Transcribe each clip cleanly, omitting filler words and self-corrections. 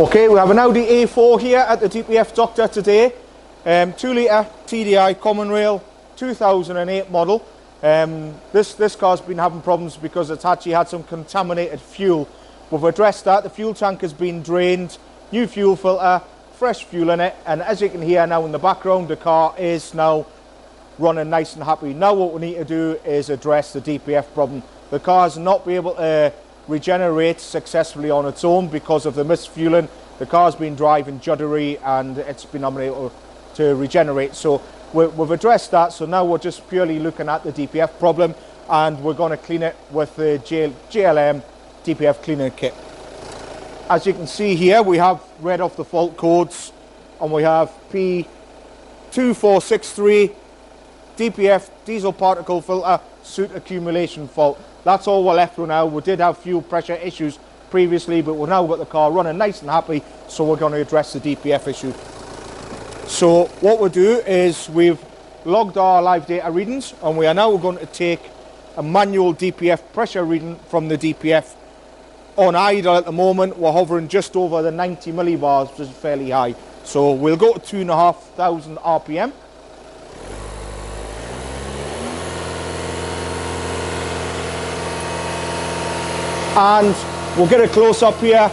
Okay, we have an Audi A4 here at the DPF Doctor today. 2 litre TDI common rail, 2008 model. This car's been having problems because it's actually had some contaminated fuel. We've addressed that. The fuel tank has been drained, new fuel filter, fresh fuel in it, and as you can hear now in the background, the car is now running nice and happy. Now what we need to do is address the DPF problem. The car has not been able to regenerate successfully on its own because of the misfueling. The car's been driving juddery and it's been unable to regenerate. So we've addressed that. So now we're just purely looking at the DPF problem, and we're going to clean it with the JLM DPF Cleaning Kit. As you can see here, we have read off the fault codes, and we have P2463 DPF diesel particle filter soot accumulation fault. That's all we're left with now. We did have fuel pressure issues previously, but we've now got the car running nice and happy, so we're going to address the DPF issue. So what we'll do is we've logged our live data readings, and we are now going to take a manual DPF pressure reading from the DPF. On idle at the moment, we're hovering just over the 90 millibars, which is fairly high. So we'll go to 2,500 RPM. And we'll get a close up here.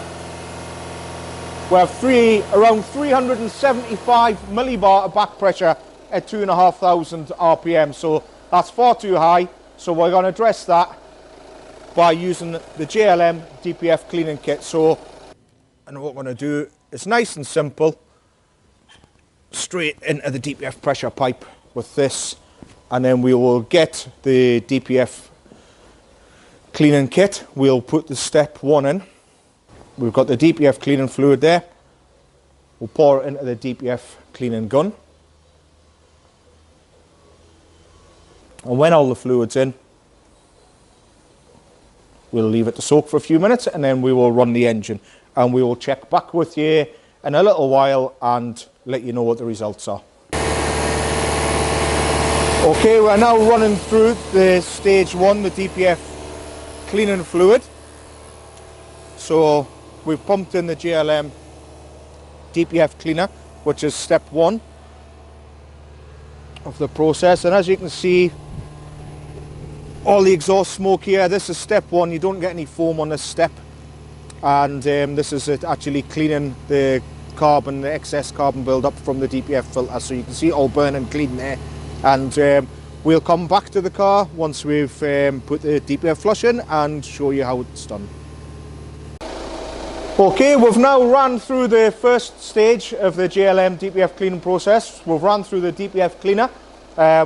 We have around 375 millibar of back pressure at 2,500 RPM. So that's far too high. So we're going to address that by using the JLM DPF Cleaning Kit. So, and what we're going to do is nice and simple, straight into the DPF pressure pipe with this, and then we will get the DPF Cleaning Kit. We'll put the step 1 in. We've got the DPF cleaning fluid there. We'll pour it into the DPF cleaning gun. And when all the fluid's in, we'll leave it to soak for a few minutes, and then we will run the engine. And we will check back with you in a little while and let you know what the results are. Okay, we're now running through the stage 1, the DPF cleaning fluid. So we've pumped in the JLM DPF cleaner, which is step 1 of the process, and as you can see, all the exhaust smoke here, this is step 1. You don't get any foam on this step, and this is actually cleaning the carbon, the excess carbon build up from the DPF filter. So you can see it all burning clean there, and we'll come back to the car once we've put the DPF flush in and show you how it's done. Okay, we've now run through the first stage of the JLM DPF cleaning process. We've run through the DPF cleaner.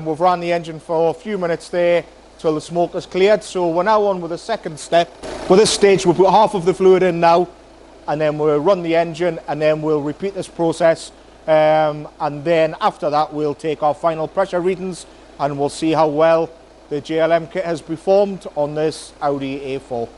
We've run the engine for a few minutes there till the smoke is cleared. So we're now on with the second step. With this stage, we'll put half of the fluid in now, and then we'll run the engine, and then we'll repeat this process. And then after that, we'll take our final pressure readings, and we'll see how well the JLM kit has performed on this Audi A4.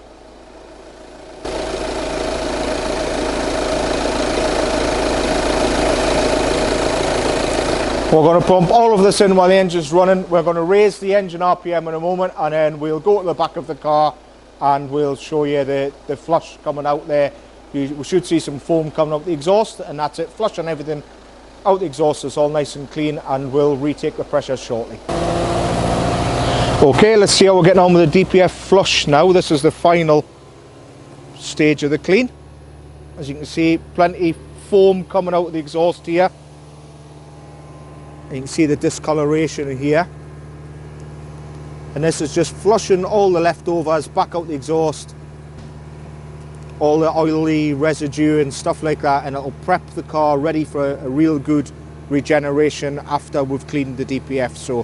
We're going to pump all of this in while the engine's running. We're going to raise the engine RPM in a moment, and then we'll go to the back of the car and we'll show you the flush coming out there. We should see some foam coming out the exhaust, and that's it. Flushing everything out the exhaust is all nice and clean, and we'll retake the pressure shortly. Okay, let's see how we're getting on with the DPF flush now. This is the final stage of the clean. As you can see, plenty foam coming out of the exhaust here. You can see the discoloration here, and this is just flushing all the leftovers back out the exhaust, all the oily residue and stuff like that, and it'll prep the car ready for a real good regeneration after we've cleaned the DPF. So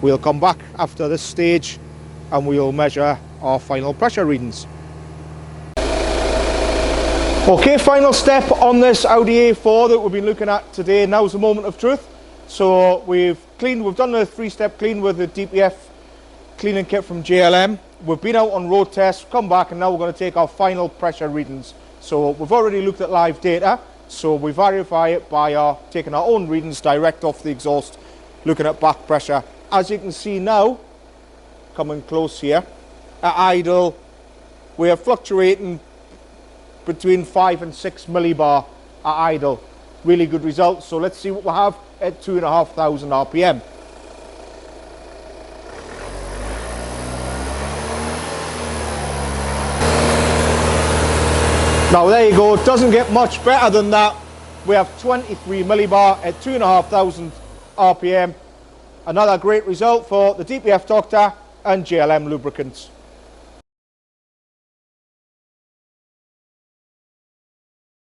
we'll come back after this stage and we'll measure our final pressure readings. Okay, final step on this Audi A4 that we've been looking at today. Now's the moment of truth. So we've done a 3-step clean with the DPF cleaning kit from JLM. We've been out on road tests, come back, and now we're going to take our final pressure readings. So we've already looked at live data, so we verify it by taking our own readings direct off the exhaust, looking at back pressure. As you can see now, coming close here, at idle, we are fluctuating between 5 and 6 millibar at idle. Really good results. So let's see what we have at 2,500 RPM. Now there you go, it doesn't get much better than that. We have 23 millibar at 2,500 RPM. Another great result for the DPF Doctor and JLM Lubricants.